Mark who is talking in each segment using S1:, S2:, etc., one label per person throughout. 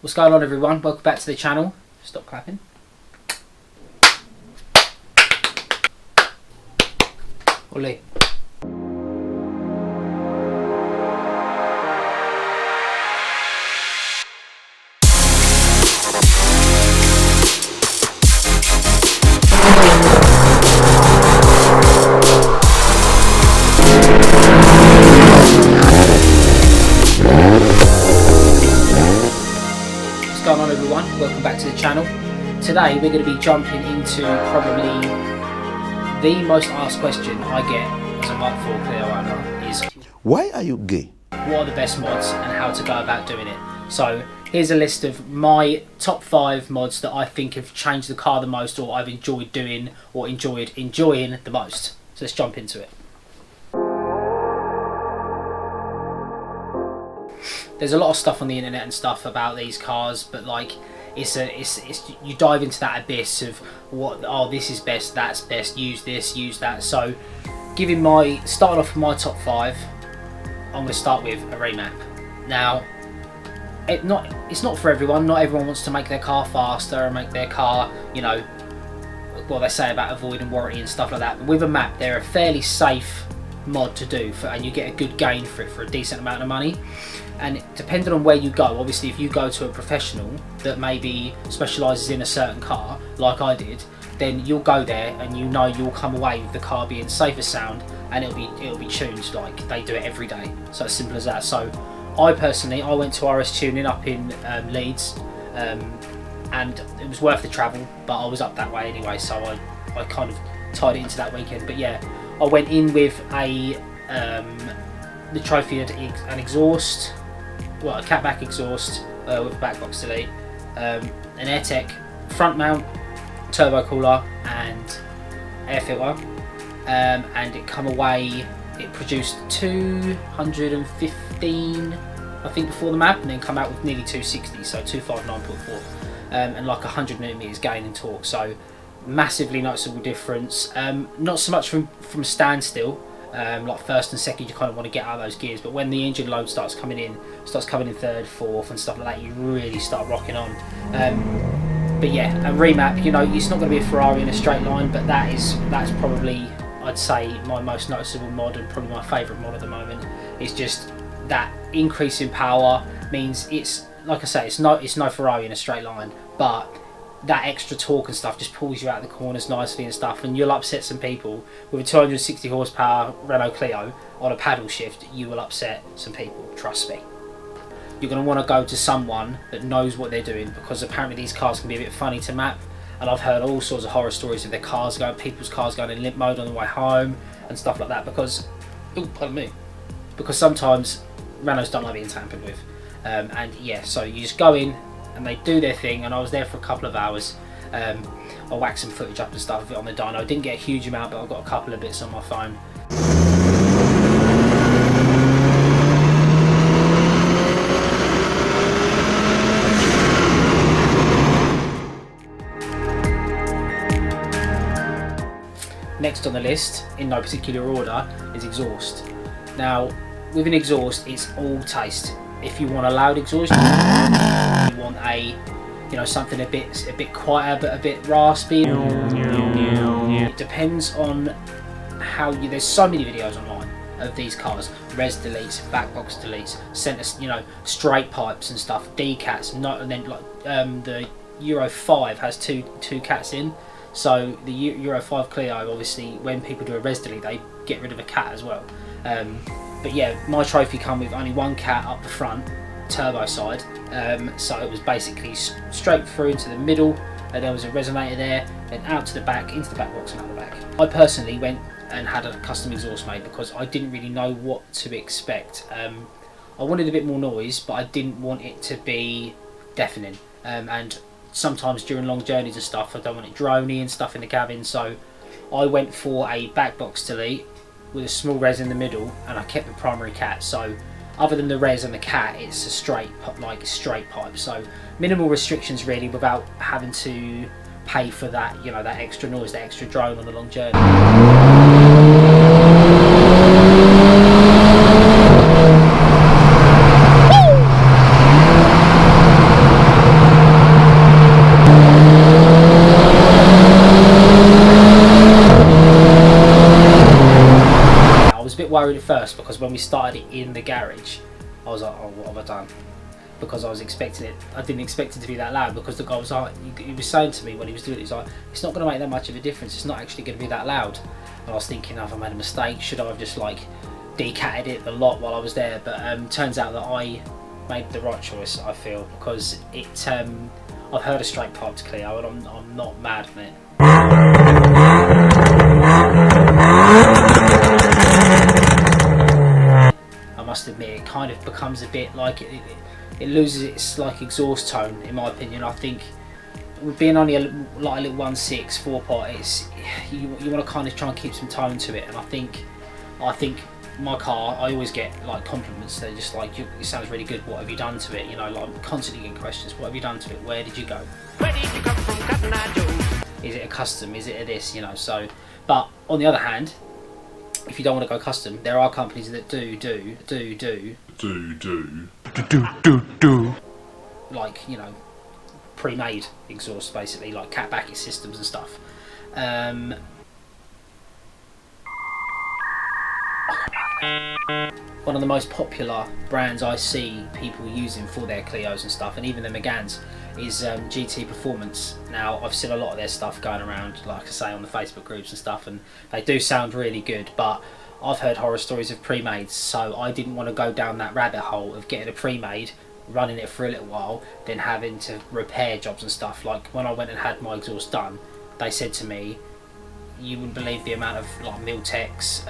S1: What's going on, everyone? Welcome back to the channel. Stop clapping. Ollie. What's going on, everyone? Welcome back to the channel. Today we're going to be jumping into probably the most asked question I get as a Mark IV Clio owner is,
S2: why are you gay?
S1: what are the best mods and how to go about doing it? So here's a list of my top 5 mods that I think have changed the car the most, or I've enjoyed doing, or enjoying the most. So let's jump into it. There's a lot of stuff on the internet and stuff about these cars, but like it's you dive into that abyss of what, oh, this is best, that's best, use this, use that. So starting off with my top 5, I'm going to start with a Remap. Now it's not for everyone. Not everyone wants to make their car faster and make their car, you know, what they say about avoiding warranty and stuff like that. But with a map, they're a fairly safe mod to do, and you get a good gain for it for a decent amount of money. And depending on where you go, obviously if you go to a professional that maybe specialises in a certain car, like I did, then you'll go there and you know you'll come away with the car being safe as sound, and it'll be tuned like they do it every day. So it's simple as that. So I went to RS Tuning up in Leeds, and it was worth the travel, but I was up that way anyway, so I kind of tied it into that weekend. But yeah, I went in with the Trophy had an exhaust, well, a catback exhaust with a back box delete, an AirTech front mount, turbo cooler and air filter, and it come away, it produced 215 I think before the map, and then come out with nearly 260, so 259.4, and like 100 millimeters gain in torque, so massively noticeable difference. Not so much from standstill, like first and second you kind of want to get out of those gears, but when the engine load starts coming in third, fourth and stuff like that, you really start rocking on. But yeah, a Remap, you know, it's not going to be a Ferrari in a straight line, but that's probably, I'd say, my most noticeable mod, and probably my favourite mod at the moment. It's just that increase in power means it's, like I say, it's no Ferrari in a straight line, but that extra torque and stuff just pulls you out of the corners nicely and stuff, and you'll upset some people. With a 260 horsepower Renault Clio on a paddle shift, you will upset some people, trust me. You're going to want to go to someone that knows what they're doing, because apparently these cars can be a bit funny to map, and I've heard all sorts of horror stories of people's cars going in limp mode on the way home and stuff like that, because, because sometimes Renaults don't like being tampered with. And yeah, so you just go in and they do their thing, and I was there for a couple of hours. I whacked some footage up and stuff of it on the dyno. I didn't get a huge amount, but I've got a couple of bits on my phone. Next on the list, in no particular order, is exhaust. Now, with an exhaust, it's all taste. If you want a loud exhaust, you want something a bit quieter but a bit raspy. It depends on how you. There's so many videos online of these cars: res deletes, back box deletes, center, straight pipes and stuff, decats, and then like the Euro 5 has two cats in. So the Euro 5 Clio, obviously, when people do a res delete, they get rid of a cat as well. But yeah, my trophy come with only one cat up the front, turbo side, so it was basically straight through into the middle, and there was a resonator there, then out to the back, into the back box and out the back. I personally went and had a custom exhaust made because I didn't really know what to expect. I wanted a bit more noise, but I didn't want it to be deafening, and sometimes during long journeys and stuff, I don't want it droney and stuff in the cabin, so I went for a back box delete with a small res in the middle, and I kept the primary cat. So other than the res and the cat, it's a straight pipe, so minimal restrictions really, without having to pay for that, that extra noise, that extra drone on the long journey. bit worried at first, because when we started it in the garage, I was like, oh, what have I done? Because I was expecting it, I didn't expect it to be that loud, because the guy was like, he was saying to me when he was doing it, he's like, it's not going to make that much of a difference, it's not actually going to be that loud. And I was thinking, have I made a mistake? Should I have just like decatted it a lot while I was there? But turns out that I made the right choice, I feel, because it, I've heard a straight piped Clio and I'm not mad on it. I must admit, it kind of becomes a bit like it loses its like exhaust tone, in my opinion. I think with being only a little 1.6 4-pot, it's you want to kind of try and keep some tone to it. And I think my car, I always get like compliments. They're just like, it sounds really good, what have you done to it? You know, like I'm constantly getting questions, what have you done to it? Where did you go? Where did you come from, Cotton Eye Joe? Is it a custom? Is it a this? You know, so, but on the other hand, if you don't want to go custom, there are companies that do like, you know, pre-made exhaust, basically, like cat backet systems and stuff. One of the most popular brands I see people using for their Clios and stuff, and even the Megans, is GT Performance. Now, I've seen a lot of their stuff going around, like I say, on the Facebook groups and stuff, and they do sound really good, but I've heard horror stories of pre-mades, so I didn't want to go down that rabbit hole of getting a pre-made, running it for a little while, then having to repair jobs and stuff. Like when I went and had my exhaust done, they said to me, you wouldn't believe the amount of like Miltex,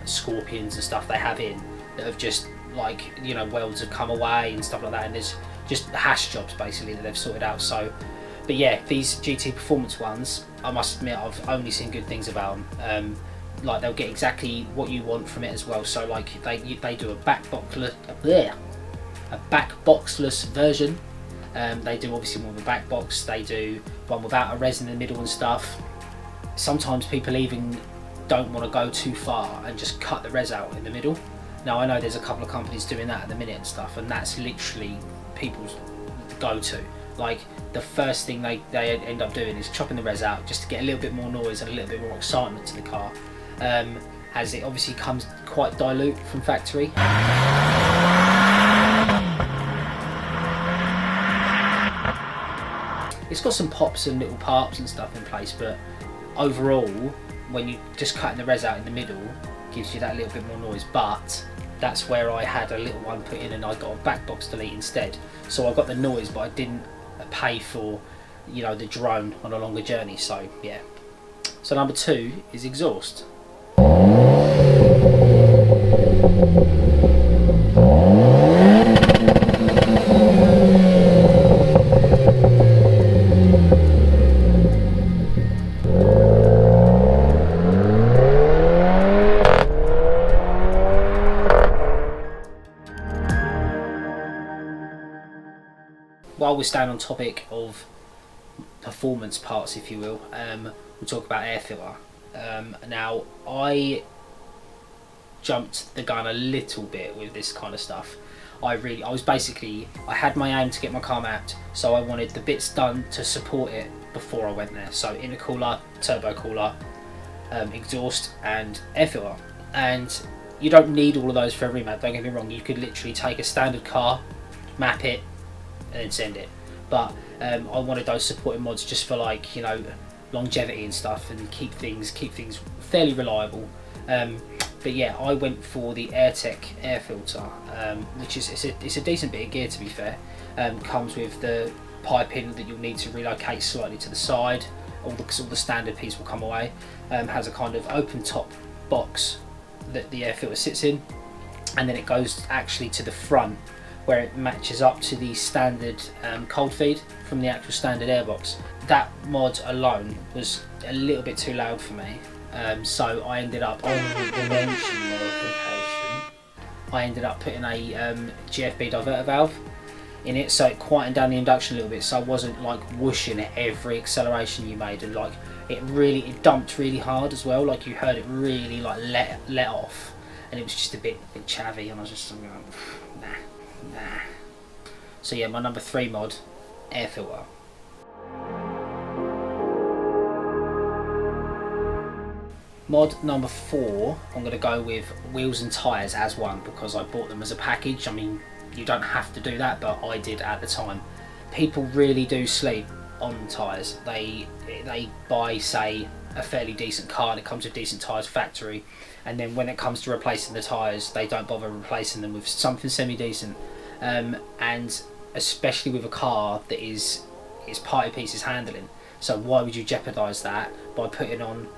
S1: Scorpions and stuff they have in that have just, like, you know, welds have come away and stuff like that, and there's just hash jobs basically that they've sorted out. So, but yeah, these GT Performance ones, I must admit, I've only seen good things about them. Like they'll get exactly what you want from it as well. So like they do a back boxless version. They do obviously one with a back box. They do one without a resin in the middle and stuff. Sometimes people even don't want to go too far and just cut the res out in the middle. Now I know there's a couple of companies doing that at the minute and stuff, and that's literally people's go-to. Like the first thing they end up doing is chopping the res out just to get a little bit more noise and a little bit more excitement to the car, as it obviously comes quite dilute from factory. It's got some pops and little parts and stuff in place, but overall, when you just cutting the res out in the middle, gives you that little bit more noise. But that's where I had a little one put in, and I got a back box delete instead. So I got the noise, but I didn't pay for, you know, the drone on a longer journey. So yeah. So number 2 is exhaust. While we're staying on topic of performance parts, if you will, we'll talk about air filter. Now, I jumped the gun a little bit with this kind of stuff. I had my aim to get my car mapped, so I wanted the bits done to support it before I went there. So intercooler, turbo cooler, exhaust and air filter. And you don't need all of those for a remap, don't get me wrong. You could literally take a standard car, map it, and then send it. But I wanted those supporting mods just for, like, you know, longevity and stuff, and keep things fairly reliable. But yeah, I went for the AirTech air filter, which is it's a decent bit of gear, to be fair. Comes with the piping that you'll need to relocate slightly to the side. All the standard piece will come away. Has a kind of open top box that the air filter sits in, and then it goes actually to the front, where it matches up to the standard cold feed from the actual standard airbox. That mod alone was a little bit too loud for me, so I ended up, on the dimension modification, I ended up putting a GFB diverter valve in it, so it quietened down the induction a little bit, so I wasn't like whooshing at every acceleration you made, and like it dumped really hard as well. Like you heard it really like let off, and it was just a bit chavvy, and I was just going, nah. So yeah, my number 3 mod, air filter. Mod number 4, I'm going to go with wheels and tyres as one, because I bought them as a package. I mean, you don't have to do that, but I did at the time. People really do sleep on tyres. They buy, say, a fairly decent car and it comes with decent tyres factory, and then when it comes to replacing the tyres, they don't bother replacing them with something semi-decent. And especially with a car that is party pieces handling. So why would you jeopardise that by putting on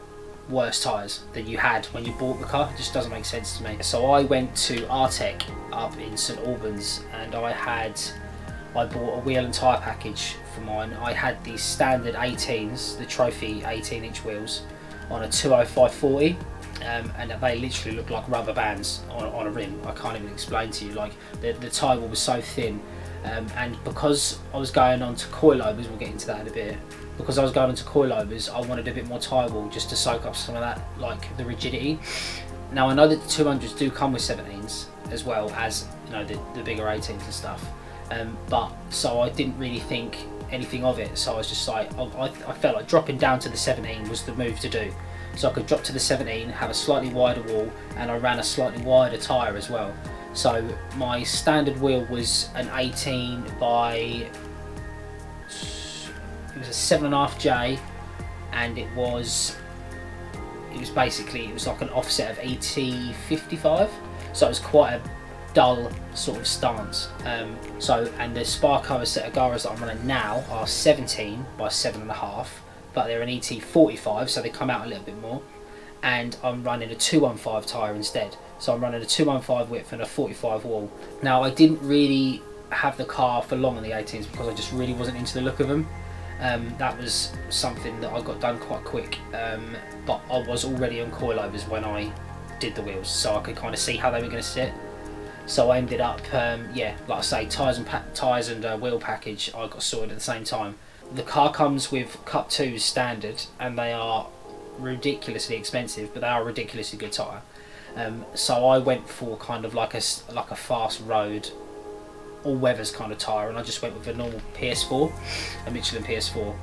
S1: worse tyres than you had when you bought the car? It just doesn't make sense to me. So I went to Artec up in St Albans, and I bought a wheel and tyre package for mine. I had the standard 18s, the trophy 18-inch wheels on a 205/40, and they literally look like rubber bands on a rim. I can't even explain to you, like the tyre wall was so thin. And because I was going on to coilovers, we'll get into that in a bit, because I was going on to coilovers, I wanted a bit more tyre wall just to soak up some of that, like the rigidity. Now I know that the 200s do come with 17s as well as, you know, the bigger 18s and stuff, but so I didn't really think anything of it. So I was just like, I felt like dropping down to the 17 was the move to do. So I could drop to the 17, have a slightly wider wall, and I ran a slightly wider tyre as well. So my standard wheel was an 18 by, it was a 7.5J, and it was like an offset of ET55, so it was quite a dull sort of stance. And the Sparco set of Garas that I'm running now are 17 by 7.5, but they're an ET45, so they come out a little bit more, and I'm running a 215 tyre instead. So I'm running a 215 width and a 45 wall. Now I didn't really have the car for long on the 18s because I just really wasn't into the look of them. That was something that I got done quite quick, but I was already on coilovers when I did the wheels, so I could kind of see how they were going to sit. So I ended up, like I say, tyres and wheel package I got sorted at the same time. The car comes with Cup 2s standard, and they are ridiculously expensive, but they are a ridiculously good tyre. So I went for kind of like a fast road, all weathers kind of tyre, and I just went with a normal PS4, a Michelin PS4.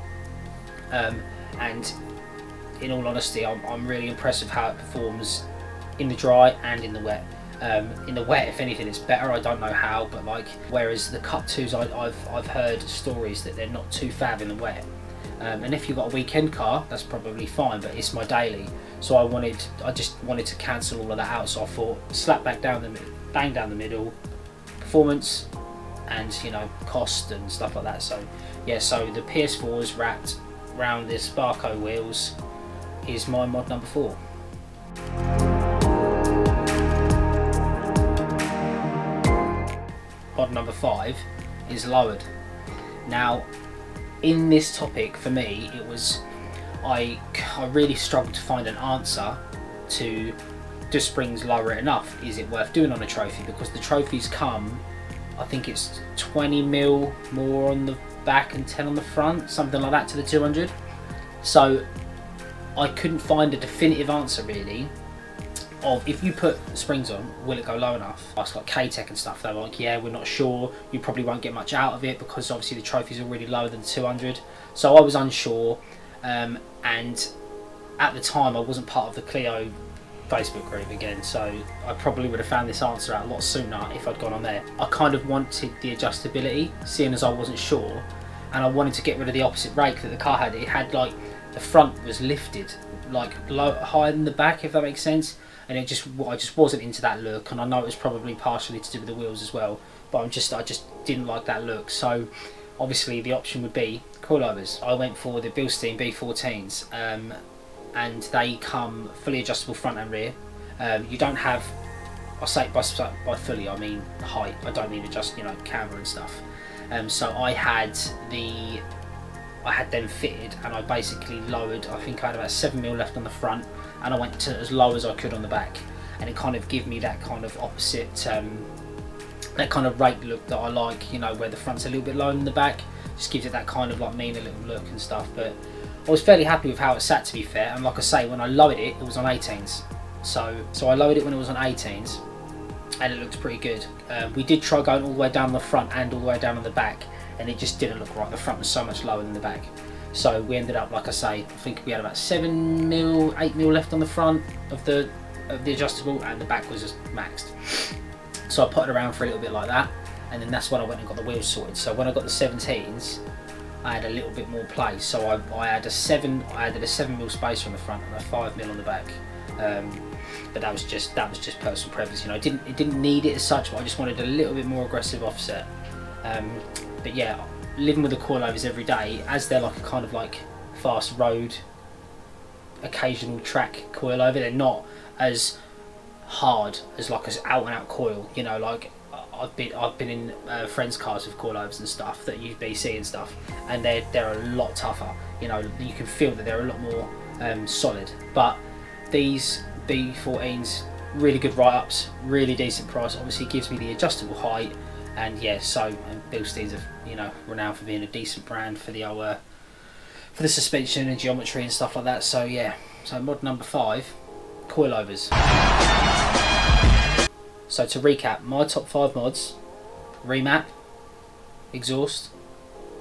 S1: And in all honesty, I'm really impressed with how it performs in the dry and in the wet. In the wet, if anything, it's better. I don't know how, but like, whereas the Cup 2s, I've heard stories that they're not too fab in the wet. And if you've got a weekend car, that's probably fine, but it's my daily. So I just wanted to cancel all of that out. So I thought, slap back down bang down the middle, performance, and, you know, cost and stuff like that. So yeah, so the PS4 is wrapped around the Sparco wheels is my mod number 4. Mod number 5 is lowered. Now, in this topic, for me, it was I really struggled to find an answer to, do springs lower it enough? Is it worth doing on a trophy? Because the trophies come, I think it's 20mm more on the back and 10 on the front, something like that, to the 200. So I couldn't find a definitive answer really of, if you put springs on, will it go low enough? I asked like K-Tech and stuff, they were like, yeah, we're not sure, you probably won't get much out of it because obviously the trophy's already lower than 200. So I was unsure, and at the time I wasn't part of the Clio Facebook group again, so I probably would have found this answer out a lot sooner if I'd gone on there. I kind of wanted the adjustability, seeing as I wasn't sure, and I wanted to get rid of the opposite rake that the car had. It had like, the front was lifted like higher than the back, if that makes sense. And I just wasn't into that look, and I know it was probably partially to do with the wheels as well, but I just didn't like that look. So obviously the option would be coilovers. I went for the Bilstein B14s, and they come fully adjustable front and rear. You don't have, I say by fully I mean height, I don't mean adjust, you know, camber and stuff. So I had them fitted, and I basically lowered, I think I had about 7mm left on the front, and I went to as low as I could on the back, and it kind of gave me that kind of opposite, that kind of rake look that I like, you know, where the front's a little bit lower than the back, just gives it that kind of like meaner little look and stuff. But I was fairly happy with how it sat, to be fair, and like I say, when I lowered it, it was on 18s, so I lowered it when it was on 18s, and it looked pretty good. We did try going all the way down the front and all the way down on the back, and it just didn't look right. The front was so much lower than the back. So we ended up, like I say, I think we had about 7mm, 8mm left on the front of the adjustable, and the back was just maxed. So I put it around for a little bit like that, and then that's when I went and got the wheels sorted. So when I got the 17s, I had a little bit more place. So I added a 7mm spacer on the front and a 5mm on the back. But that was just personal preference. You know, it didn't need it as such, but I just wanted a little bit more aggressive offset. But yeah, living with the coilovers every day, as they're like a kind of like fast road, occasional track coilover, they're not as hard as like as out and out coil. You know, like I've been in friends' cars with coilovers and stuff that use BC and stuff, and they're a lot tougher. You know, you can feel that they're a lot more solid. But these B14s, really good write-ups, really decent price. Obviously gives me the adjustable height, and yeah, so Bilsteins are, you know, renowned for being a decent brand for the for the suspension and geometry and stuff like that. So yeah, so mod number 5, coilovers. So to recap, my top 5 mods: remap, exhaust,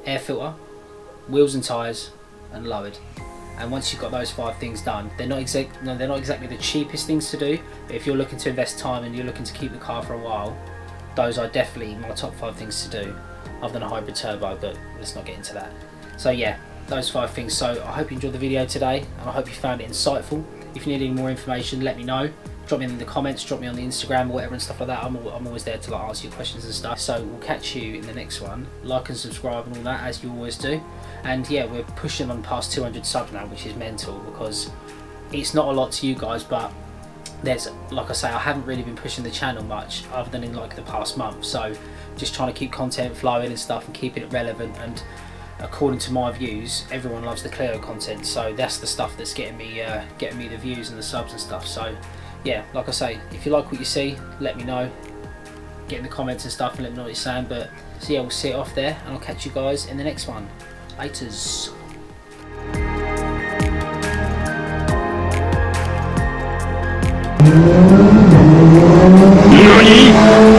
S1: air filter, wheels and tyres, and lowered. And once you've got those 5 things done, they're not exactly the cheapest things to do, but if you're looking to invest time and you're looking to keep the car for a while, those are definitely my top 5 things to do, other than a hybrid turbo, but let's not get into that. So yeah, those 5 things. So I hope you enjoyed the video today, and I hope you found it insightful. If you need any more information, let me know. Drop me in the comments, drop me on the Instagram or whatever and stuff like that. I'm always there to like answer your questions and stuff. So we'll catch you in the next one. Like and subscribe and all that, as you always do. And yeah, we're pushing on past 200 subs now, which is mental, because it's not a lot to you guys, but there's, like I say, I haven't really been pushing the channel much other than in like the past month. So just trying to keep content flowing and stuff and keeping it relevant. And according to my views, everyone loves the Clio content, so that's the stuff that's getting me the views and the subs and stuff. So yeah, like I say, if you like what you see, let me know. Get in the comments and stuff and let me know what you're saying. But so yeah, we'll see it off there, and I'll catch you guys in the next one. Laters.
S2: NANI?!